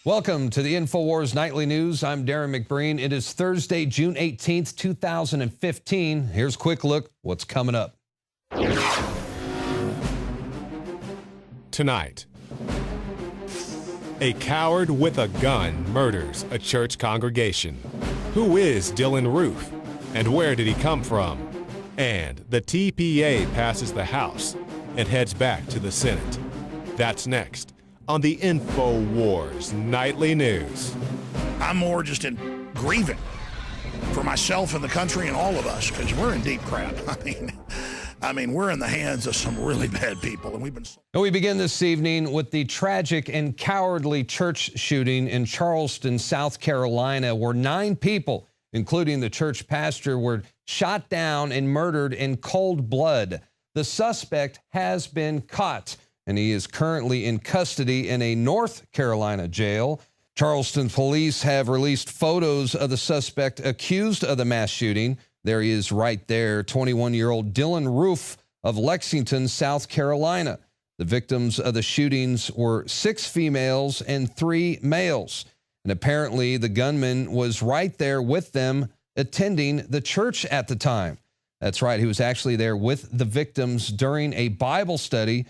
Welcome to the INFOWARS Nightly News. I'm Darren McBreen. It is Thursday, June 18th, 2015. Here's a quick look what's coming up. Tonight, a coward with a gun murders a church congregation. Who is Dylan Roof, and where did he come from? And the TPA passes the House and heads back to the Senate. That's next on the INFOWARS Nightly News. I'm more just in grieving for myself and the country and all of us, because we're in deep crap. I mean, we're in the hands of some really bad people, and we've been. And we begin this evening with the tragic and cowardly church shooting in Charleston, South Carolina, where 9 people, including the church pastor, were shot down and murdered in cold blood. The suspect has been caught, and he is currently in custody in a North Carolina jail. Charleston police have released photos of the suspect accused of the mass shooting. There he is right there, 21-year-old Dylan Roof of Lexington, South Carolina. The victims of the shootings were 6 females and 3 males. And apparently the gunman was right there with them attending the church at the time. That's right, he was actually there with the victims during a Bible study.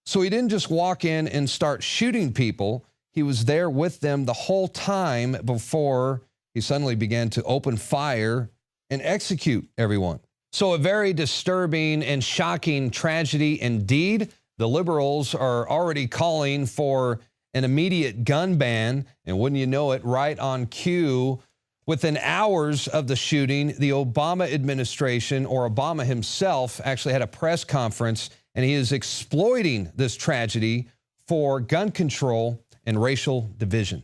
So he didn't just walk in and start shooting people. He was there with them the whole time before he suddenly began to open fire and execute everyone. So a very disturbing and shocking tragedy indeed. The liberals are already calling for an immediate gun ban, and wouldn't you know it, right on cue, within hours of the shooting, the Obama administration, or Obama himself, actually had a press conference, and he is exploiting this tragedy for gun control and racial division.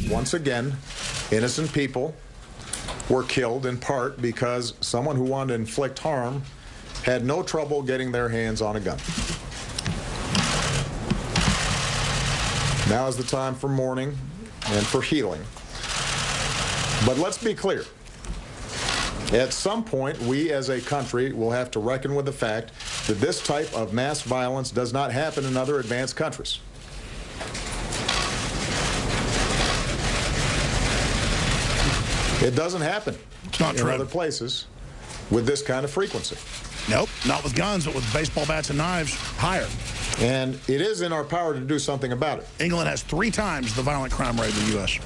Once again, innocent people were killed in part because someone who wanted to inflict harm had no trouble getting their hands on a gun. Now is the time for mourning and for healing. But let's be clear. At some point, we as a country will have to reckon with the fact that this type of mass violence does not happen in other advanced countries. It doesn't happen in other places with this kind of frequency. Nope, not with guns, but with baseball bats and knives, higher. And it is in our power to do something about it. England has 3 times the violent crime rate of the U.S.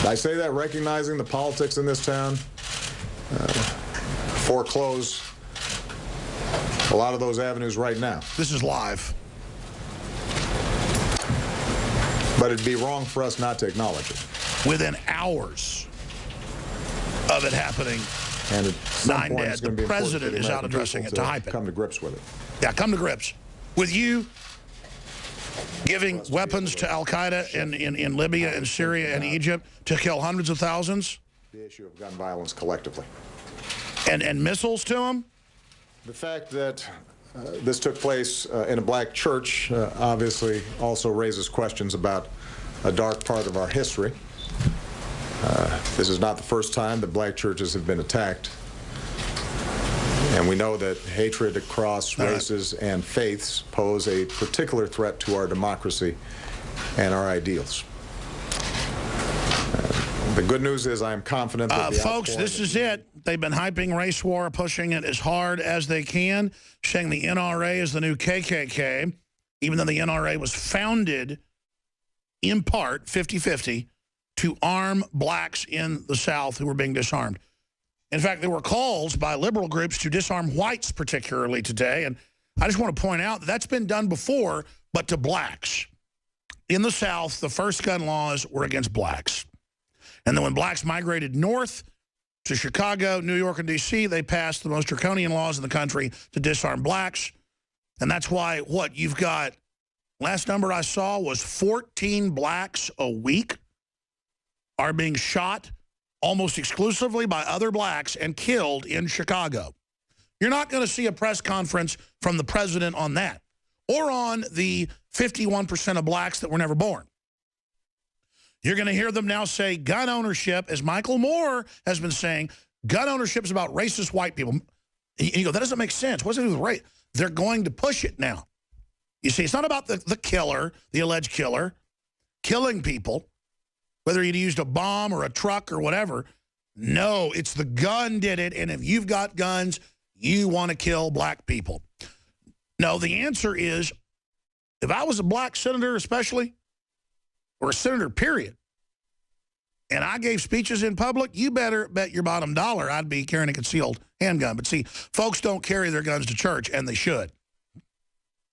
I say that recognizing the politics in this town foreclose a lot of those avenues right now. This is live. But it'd be wrong for us not to acknowledge it. Within hours of it happening, and at some 9 point, dead. it's going to The be president is out addressing it to hype it. Come to grips with it. Yeah, come to grips. With you giving weapons to Al-Qaeda in Libya and Syria and Egypt to kill hundreds of thousands. The issue of gun violence collectively. And missiles to them. The fact that this took place in a black church obviously also raises questions about a dark part of our history. This is not the first time that black churches have been attacked. And we know that hatred across races and faiths pose a particular threat to our democracy and our ideals. The good news is I'm confident that folks, this is it. They've been hyping race war, pushing it as hard as they can, saying the NRA is the new KKK, even though the NRA was founded in part 50-50 to arm blacks in the South who were being disarmed. In fact, there were calls by liberal groups to disarm whites particularly today, and I just want to point out that that's been done before, but to blacks. In the South, the first gun laws were against blacks. And then when blacks migrated north to Chicago, New York, and D.C., they passed the most draconian laws in the country to disarm blacks. And that's why, you've got, last number I saw was 14 blacks a week are being shot almost exclusively by other blacks and killed in Chicago. You're not going to see a press conference from the president on that or on the 51% of blacks that were never born. You're going to hear them now say gun ownership, as Michael Moore has been saying, gun ownership is about racist white people. And you go, that doesn't make sense. What's it do with race? They're going to push it now. You see, it's not about the killer, the alleged killer, killing people. whether he'd used a bomb or a truck or whatever. No, it's the gun did it, and if you've got guns, you want to kill black people. No, the answer is, if I was a black senator especially, or a senator period, and I gave speeches in public, you better bet your bottom dollar I'd be carrying a concealed handgun. But see, folks don't carry their guns to church, and they should.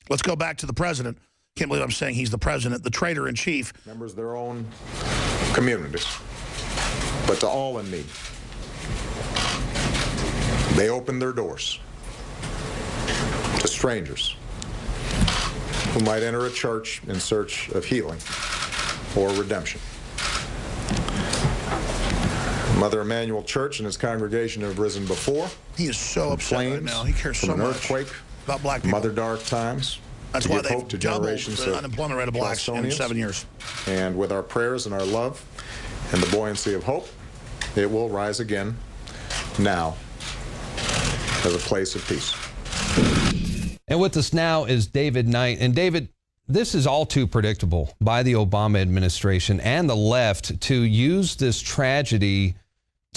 Let's go back to the president. Can't believe I'm saying he's the president, the traitor-in-chief. Members of their own communities, but to all in need. They opened their doors to strangers who might enter a church in search of healing or redemption. Mother Emanuel Church and its congregation have risen before. He is so upset right now. He cares so from an much earthquake, about black people. other dark times. That's why they've doubled the unemployment rate of blacks in 7 years. And with our prayers and our love and the buoyancy of hope, it will rise again now as a place of peace. And with us now is David Knight. And David, this is all too predictable by the Obama administration and the left to use this tragedy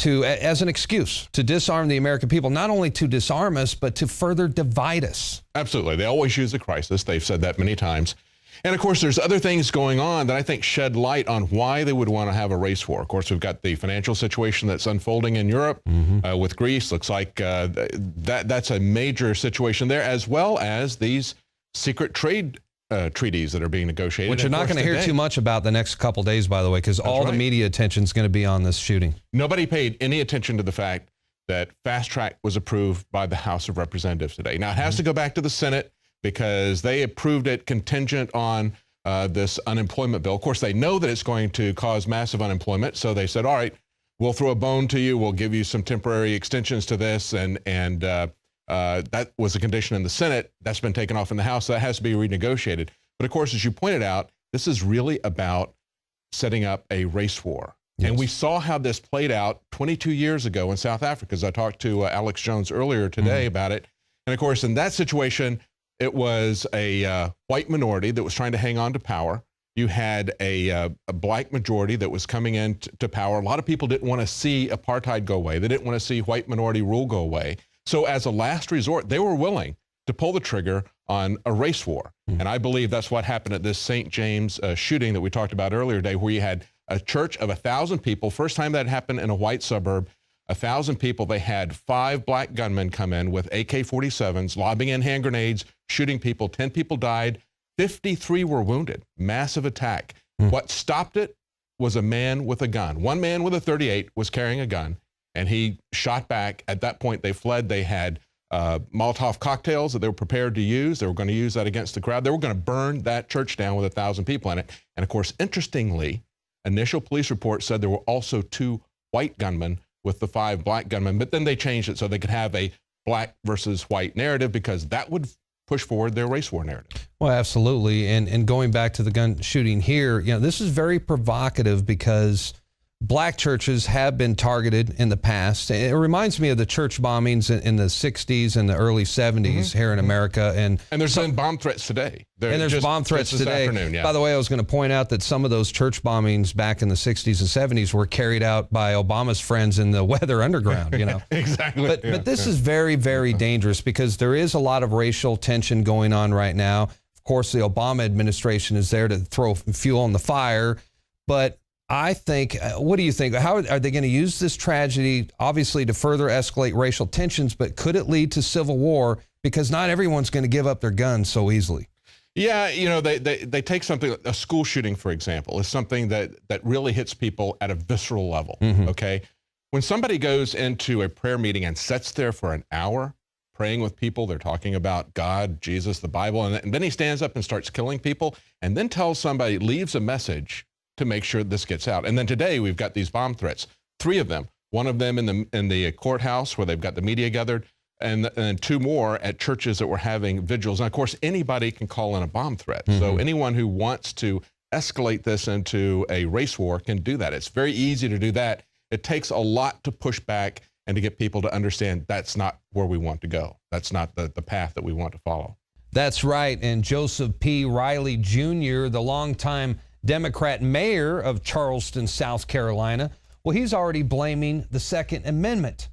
as an excuse to disarm the American people, not only to disarm us, but to further divide us. Absolutely. They always use the crisis. They've said that many times. And of course, there's other things going on that I think shed light on why they would want to have a race war. Of course, we've got the financial situation that's unfolding in Europe with Greece. Looks like that's a major situation there, as well as these secret trade treaties that are being negotiated. Which you're not going to hear too much about the next couple days, by the way, because all the media attention is going to be on this shooting. Nobody paid any attention to the fact that fast track was approved by the House of Representatives today. Now, it has to go back to the Senate because they approved it contingent on this unemployment bill. Of course, they know that it's going to cause massive unemployment, so they said, all right, we'll throw a bone to you. We'll give you some temporary extensions to this, and that was a condition in the Senate. That's been taken off in the House, so that has to be renegotiated. But of course, as you pointed out, this is really about setting up a race war. Yes. And we saw how this played out 22 years ago in South Africa, as I talked to Alex Jones earlier today about it. And of course, in that situation, it was a white minority that was trying to hang on to power. You had a black majority that was coming in to power. A lot of people didn't want to see apartheid go away. They didn't want to see white minority rule go away. So as a last resort, they were willing to pull the trigger on a race war. And I believe that's what happened at this St. James shooting that we talked about earlier today, where you had a church of 1,000 people. First time that happened in a white suburb, 1,000 people. They had 5 black gunmen come in with AK-47s, lobbing in hand grenades, shooting people. 10 people died. 53 were wounded. Massive attack. What stopped it was a man with a gun. One man with a .38 was carrying a gun, and he shot back. At that point, they fled. They had Molotov cocktails that they were prepared to use. They were going to use that against the crowd. They were going to burn that church down with 1,000 people in it. And of course, interestingly, initial police reports said there were also 2 white gunmen with the 5 black gunmen, but then they changed it so they could have a black versus white narrative, because that would push forward their race war narrative. Well, absolutely. And going back to the gun shooting here, this is very provocative because black churches have been targeted in the past. It reminds me of the church bombings in the 60s and the early 70s here in America. And there's been bomb threats today. There's bomb threats today. Afternoon, By the way, I was going to point out that some of those church bombings back in the 60s and 70s were carried out by Obama's friends in the Weather Underground, Exactly. But this is very, very dangerous because there is a lot of racial tension going on right now. Of course, the Obama administration is there to throw fuel on the fire, but I think, what do you think? How are they going to use this tragedy, obviously, to further escalate racial tensions, but could it lead to civil war? Because not everyone's going to give up their guns so easily. Yeah, they take something, a school shooting, for example, is something that really hits people at a visceral level, okay? When somebody goes into a prayer meeting and sits there for an hour praying with people, they're talking about God, Jesus, the Bible, and then he stands up and starts killing people, and then tells somebody, leaves a message to make sure this gets out. And then today we've got these bomb threats, 3 of them, one of them in the courthouse where they've got the media gathered, and 2 more at churches that were having vigils. And of course, anybody can call in a bomb threat. So anyone who wants to escalate this into a race war can do that. It's very easy to do that. It takes a lot to push back and to get people to understand that's not where we want to go. That's not the path that we want to follow. That's right. And Joseph P. Riley Jr., the longtime Democrat mayor of Charleston, South Carolina, well, he's already blaming the Second Amendment.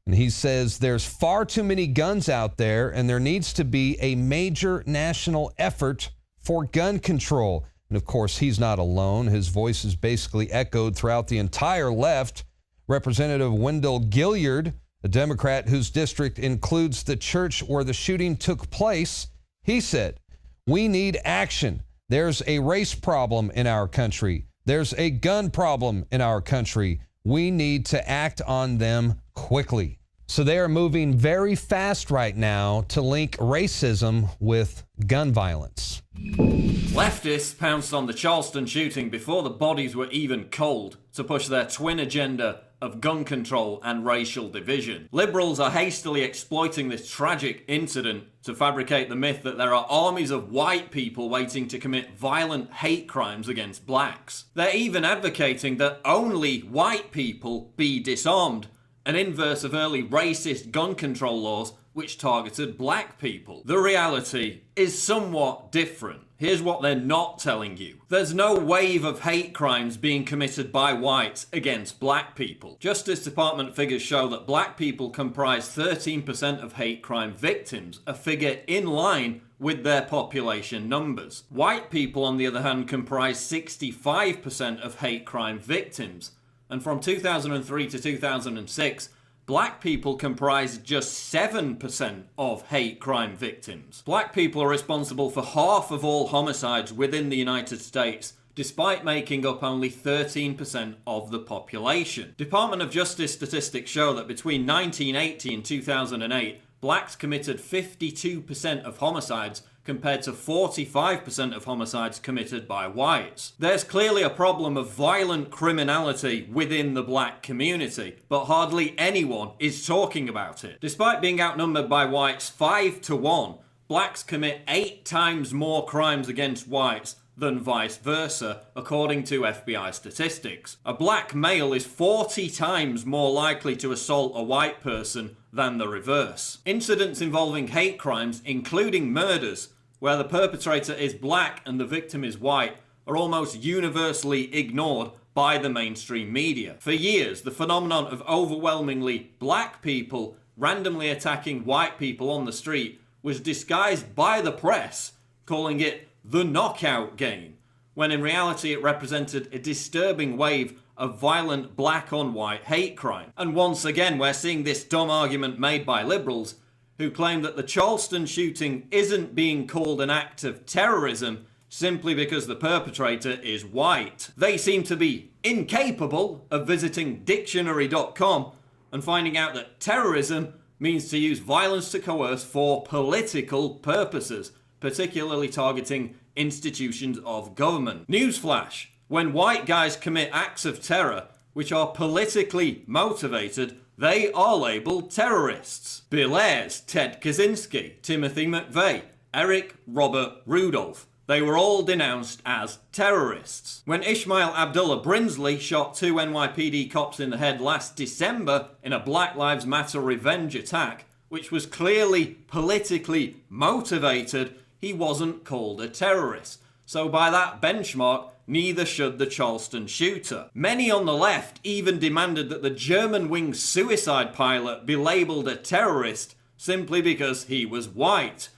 And he says there's far too many guns out there and there needs to be a major national effort for gun control. And of course, he's not alone. His voice is basically echoed throughout the entire left. Representative Wendell Gilliard, a Democrat whose district includes the church where the shooting took place, he said, "We need action. There's a race problem in our country. There's a gun problem in our country. We need to act on them quickly." So they are moving very fast right now to link racism with gun violence. Leftists pounced on the Charleston shooting before the bodies were even cold to push their twin agenda of gun control and racial division. Liberals are hastily exploiting this tragic incident to fabricate the myth that there are armies of white people waiting to commit violent hate crimes against blacks. They're even advocating that only white people be disarmed, an inverse of early racist gun control laws which targeted black people. The reality is somewhat different. Here's what they're not telling you. There's no wave of hate crimes being committed by whites against black people. Justice Department figures show that black people comprise 13% of hate crime victims, a figure in line with their population numbers. White people, on the other hand, comprise 65% of hate crime victims. And from 2003 to 2006, black people comprised just 7% of hate crime victims. Black people are responsible for half of all homicides within the United States, despite making up only 13% of the population. Department of Justice statistics show that between 1980 and 2008, blacks committed 52% of homicides compared to 45% of homicides committed by whites. There's clearly a problem of violent criminality within the black community, but hardly anyone is talking about it. Despite being outnumbered by whites 5-1, blacks commit 8 times more crimes against whites than vice versa, according to FBI statistics. A black male is 40 times more likely to assault a white person than the reverse. Incidents involving hate crimes, including murders, where the perpetrator is black and the victim is white, are almost universally ignored by the mainstream media. For years, the phenomenon of overwhelmingly black people randomly attacking white people on the street was disguised by the press, calling it the knockout game, when in reality it represented a disturbing wave of violent black on white hate crime. And once again, we're seeing this dumb argument made by liberals who claim that the Charleston shooting isn't being called an act of terrorism simply because the perpetrator is white. They seem to be incapable of visiting dictionary.com and finding out that terrorism means to use violence to coerce for political purposes, particularly targeting institutions of government. Newsflash: when white guys commit acts of terror which are politically motivated, they are labeled terrorists. Bill Ayers, Ted Kaczynski, Timothy McVeigh, Eric Robert Rudolph. They were all denounced as terrorists. When Ishmael Abdullah Brinsley shot 2 NYPD cops in the head last December in a Black Lives Matter revenge attack, which was clearly politically motivated, he wasn't called a terrorist. So by that benchmark, neither should the Charleston shooter. Many on the left even demanded that the Germanwings suicide pilot be labelled a terrorist simply because he was white,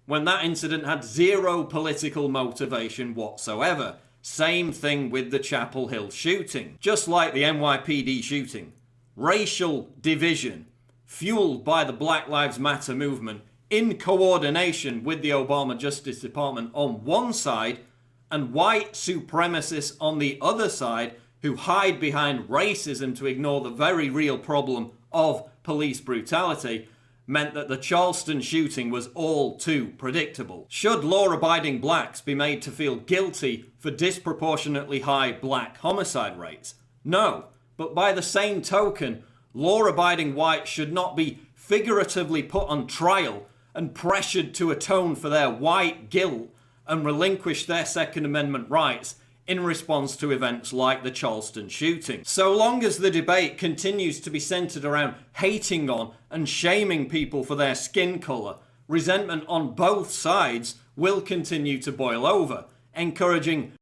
when that incident had zero political motivation whatsoever. Same thing with the Chapel Hill shooting. Just like the NYPD shooting, racial division, fueled by the Black Lives Matter movement, in coordination with the Obama Justice Department on one side, and white supremacists on the other side who hide behind racism to ignore the very real problem of police brutality, meant that the Charleston shooting was all too predictable. Should law-abiding blacks be made to feel guilty for disproportionately high black homicide rates? No, but by the same token, law-abiding whites should not be figuratively put on trial and pressured to atone for their white guilt and relinquish their Second Amendment rights in response to events like the Charleston shooting. So long as the debate continues to be centered around hating on and shaming people for their skin color, resentment on both sides will continue to boil over, encouraging